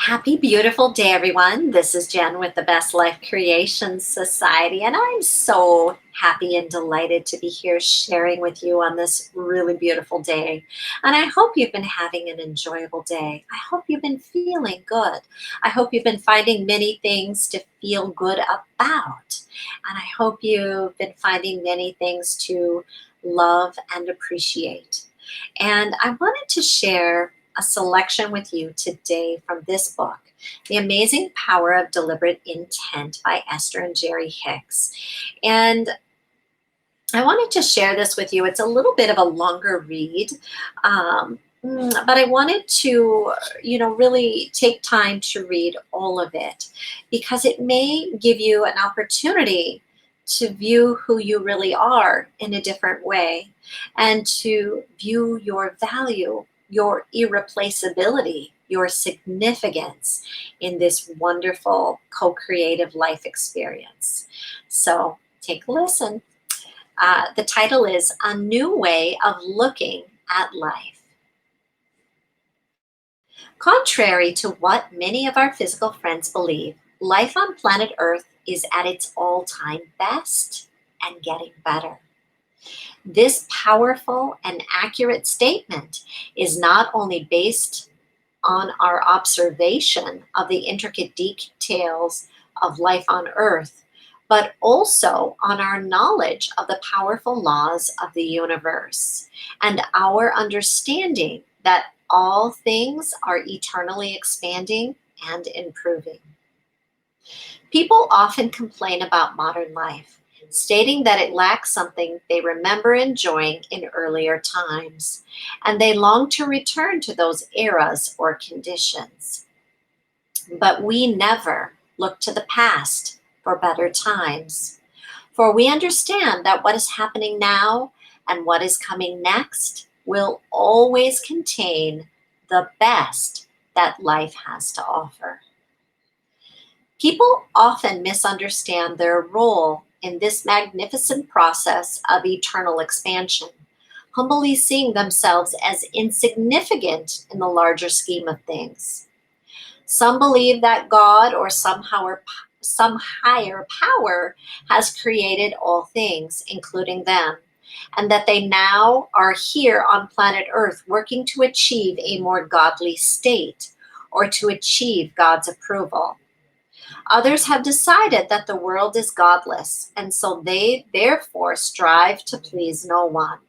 Happy beautiful day, everyone. This is Jen with the Best Life Creation Society, and I'm so happy and delighted to be here sharing with you on this really beautiful day. And I hope you've been having an enjoyable day. I hope you've been feeling good. I hope you've been finding many things to feel good about. And I hope you've been finding many things to love and appreciate. And I wanted to share a selection with you today from this book, The Amazing Power of Deliberate Intent by Esther and Jerry Hicks. And I wanted to share this with you. It's a little bit of a longer read, but I wanted to, really take time to read all of it because it may give you an opportunity to view who you really are in a different way and to view your value, your irreplaceability, your significance in this wonderful co-creative life experience. So take a listen. The title is A New Way of Looking at Life. Contrary to what many of our physical friends believe, life on planet Earth is at its all time best and getting better. This powerful and accurate statement is not only based on our observation of the intricate details of life on Earth, but also on our knowledge of the powerful laws of the universe and our understanding that all things are eternally expanding and improving. People often complain about modern life, stating that it lacks something they remember enjoying in earlier times, and they long to return to those eras or conditions. But we never look to the past for better times, for we understand that what is happening now and what is coming next will always contain the best that life has to offer. People often misunderstand their role in this magnificent process of eternal expansion, humbly seeing themselves as insignificant in the larger scheme of things. Some believe that God or some higher power has created all things, including them, and that they now are here on planet Earth working to achieve a more godly state or to achieve God's approval. Others have decided that the world is godless, and so they therefore strive to please no one.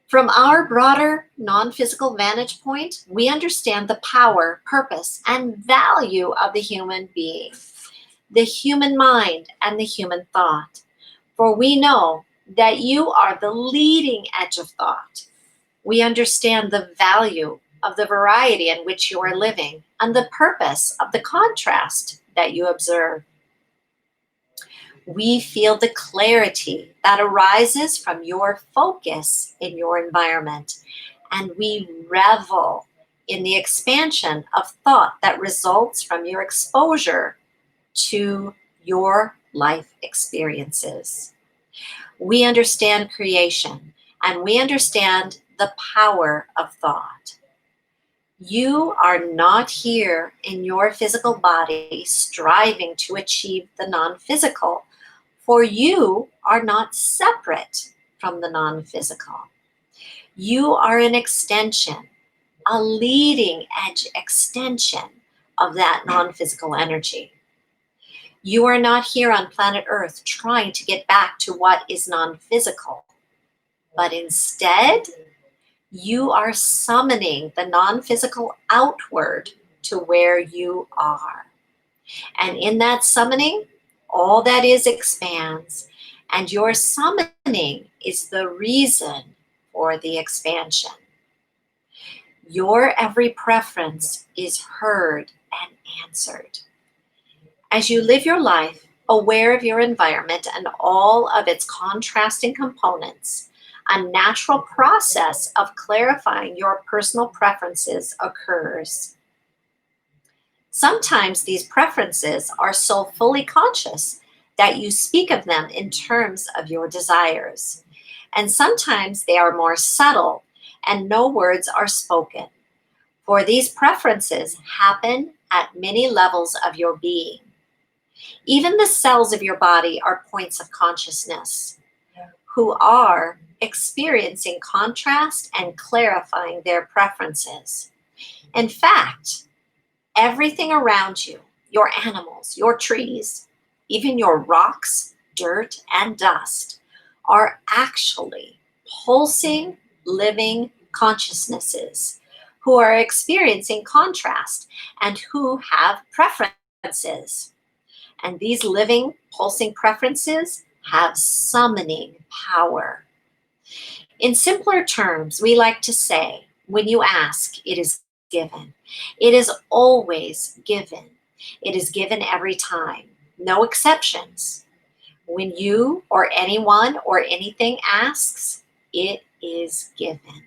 From our broader non physical vantage point, we understand the power, purpose, and value of the human being, the human mind, and the human thought. For we know that you are the leading edge of thought. We understand the value of the variety in which you are living and the purpose of the contrast that you observe. We feel the clarity that arises from your focus in your environment, and we revel in the expansion of thought that results from your exposure to your life experiences. We understand creation and we understand the power of thought. You are not here in your physical body striving to achieve the non physical, for you are not separate from the non physical. You are an extension, a leading edge extension of that non physical energy. You are not here on planet Earth trying to get back to what is non physical, but instead, you are summoning the non physical outward to where you are. And in that summoning, all that is expands, and your summoning is the reason for the expansion. Your every preference is heard and answered. As you live your life, aware of your environment and all of its contrasting components, a natural process of clarifying your personal preferences occurs. Sometimes these preferences are so fully conscious that you speak of them in terms of your desires. And sometimes they are more subtle and no words are spoken. For these preferences happen at many levels of your being. Even the cells of your body are points of consciousness who are experiencing contrast and clarifying their preferences. In fact, everything around you, your animals, your trees, even your rocks, dirt, and dust, are actually pulsing, living consciousnesses who are experiencing contrast and who have preferences. And these living, pulsing preferences have summoning power. In simpler terms, we like to say, when you ask, it is given. It is always given. It is given every time, no exceptions. When you or anyone or anything asks, it is given.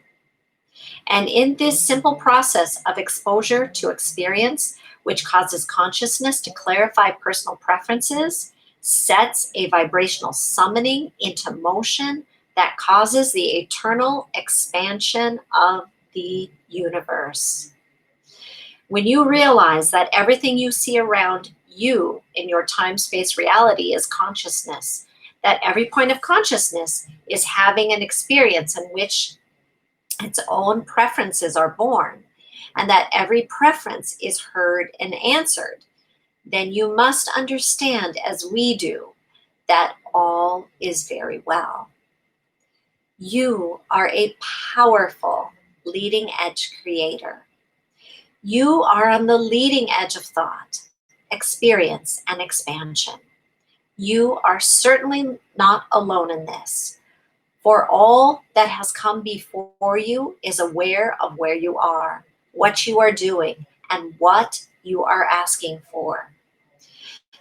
And in this simple process of exposure to experience, which causes consciousness to clarify personal preferences, sets a vibrational summoning into motion that causes the eternal expansion of the universe. When you realize that everything you see around you in your time-space reality is consciousness, that every point of consciousness is having an experience in which its own preferences are born, and that every preference is heard and answered, then you must understand, as we do, that all is very well. You are a powerful leading edge creator. You are on the leading edge of thought, experience, and expansion. You are certainly not alone in this, for all that has come before you is aware of where you are, what you are doing, and what you are asking for.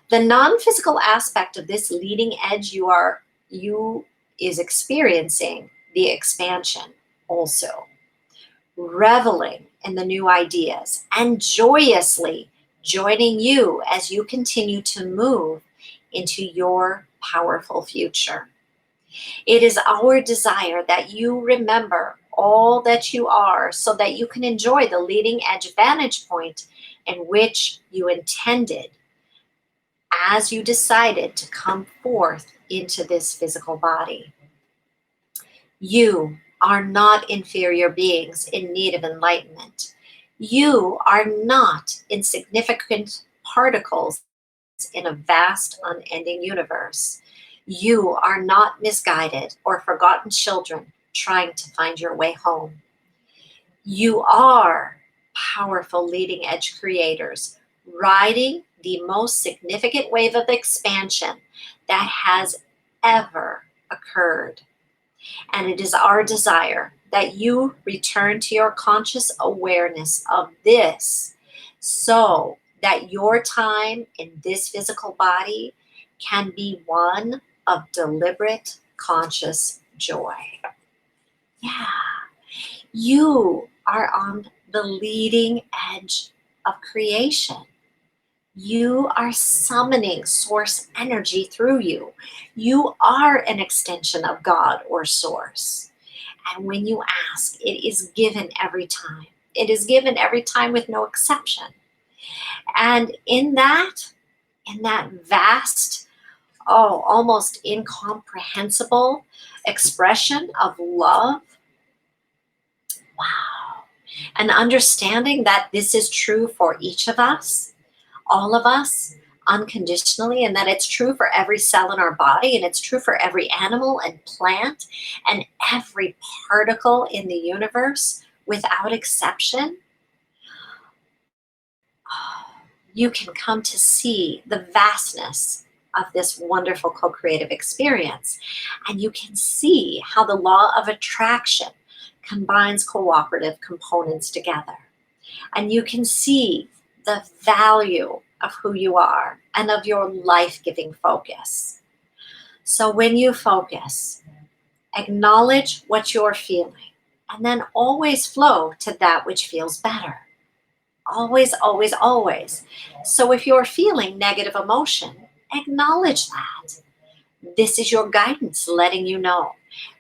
The non-physical aspect of this leading edge you is experiencing the expansion also, reveling in the new ideas and joyously joining you as you continue to move into your powerful future. It is our desire that you remember all that you are so that you can enjoy the leading edge vantage point in which you intended as you decided to come forth into this physical body. You are not inferior beings in need of enlightenment. You are not insignificant particles in a vast, unending universe. You are not misguided or forgotten children trying to find your way home. You are powerful leading edge creators riding the most significant wave of expansion that has ever occurred. And it is our desire that you return to your conscious awareness of this so that your time in this physical body can be one of deliberate conscious joy. Yeah, you are on the leading edge of creation. You are summoning source energy through you. You are an extension of God or source. And when you ask, it is given every time. It is given every time with no exception. And in that vast, almost incomprehensible expression of love, wow, and understanding that this is true for each of us, all of us, unconditionally, and that it's true for every cell in our body, and it's true for every animal and plant and every particle in the universe without exception, you can come to see the vastness of this wonderful co-creative experience. And you can see how the law of attraction combines cooperative components together. And you can see the value of who you are and of your life-giving focus. So when you focus, acknowledge what you're feeling, and then always flow to that which feels better. Always, always, always. So if you're feeling negative emotion, acknowledge that. This is your guidance letting you know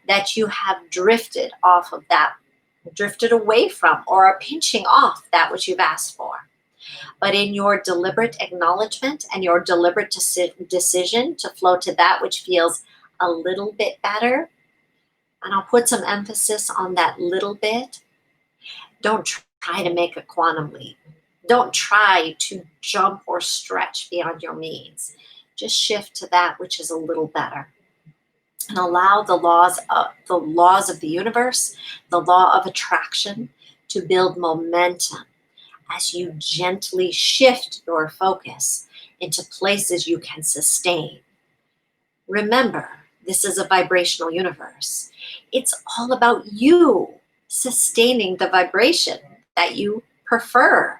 that you have drifted off of that drifted away from, or are pinching off that which you've asked for. But in your deliberate acknowledgement and your deliberate decision to flow to that which feels a little bit better, and I'll put some emphasis on that little bit, don't try to make a quantum leap. Don't try to jump or stretch beyond your means. Just shift to that which is a little better, and allow the laws of the universe, the law of attraction, to build momentum as you gently shift your focus into places you can sustain. Remember, this is a vibrational universe. It's all about you sustaining the vibration that you prefer,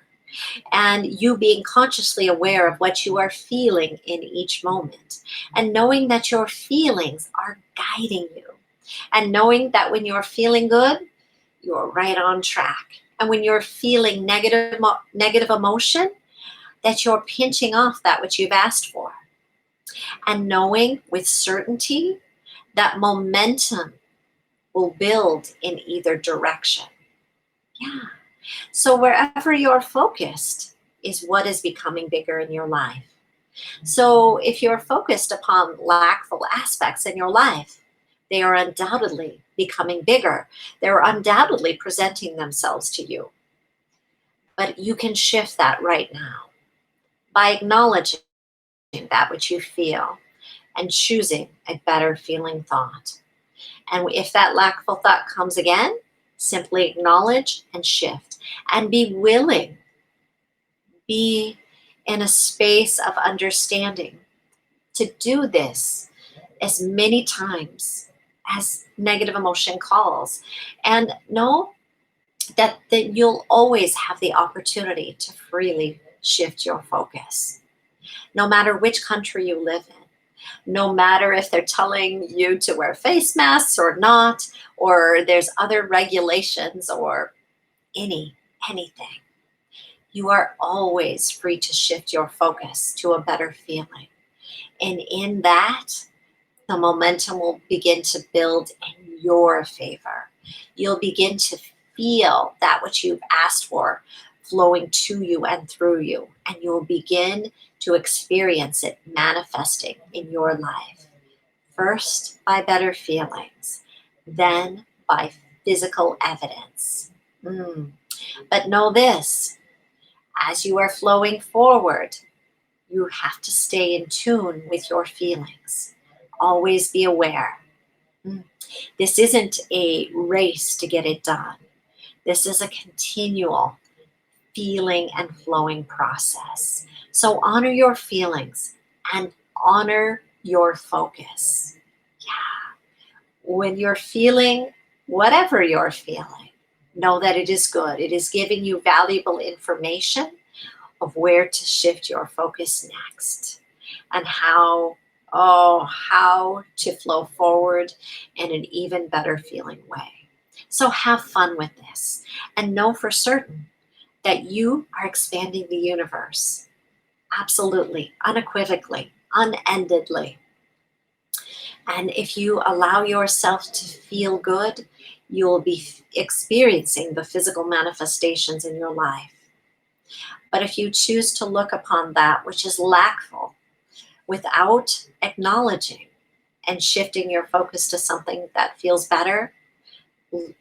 and you being consciously aware of what you are feeling in each moment, and knowing that your feelings are guiding you, and knowing that when you're feeling good, you're right on track. And when you're feeling negative emotion, that you're pinching off that which you've asked for. And knowing with certainty that momentum will build in either direction. Yeah. So wherever you're focused is what is becoming bigger in your life. So if you're focused upon lackful aspects in your life, they are undoubtedly becoming bigger. They're undoubtedly presenting themselves to you. But you can shift that right now by acknowledging that which you feel and choosing a better feeling thought. And if that lackful thought comes again, simply acknowledge and shift, and be willing, be in a space of understanding to do this as many times as negative emotion calls. And know that you'll always have the opportunity to freely shift your focus, no matter which country you live in. No matter if they're telling you to wear face masks or not, or there's other regulations or anything. You are always free to shift your focus to a better feeling. And in that, the momentum will begin to build in your favor. You'll begin to feel that which you've asked for flowing to you and through you, and you'll begin to experience it manifesting in your life. First by better feelings, then by physical evidence. But know this, as you are flowing forward, you have to stay in tune with your feelings. Always be aware. This isn't a race to get it done. This is a continual feeling and flowing process. So honor your feelings and honor your focus. Yeah. When you're feeling whatever you're feeling, know that it is good. It is giving you valuable information of where to shift your focus next, and how to flow forward in an even better feeling way. So have fun with this, and know for certain that you are expanding the universe. Absolutely, unequivocally, unendedly. And if you allow yourself to feel good, you will be experiencing the physical manifestations in your life. But if you choose to look upon that which is lackful without acknowledging and shifting your focus to something that feels better,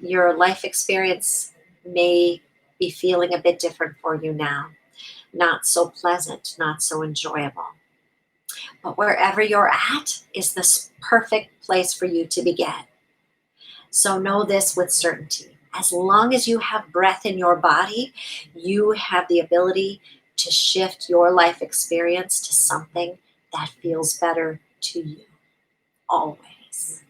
your life experience may be feeling a bit different for you now. Not so pleasant, not so enjoyable. But wherever you're at is the perfect place for you to begin. So know this with certainty. As long as you have breath in your body, you have the ability to shift your life experience to something that feels better to you. Always.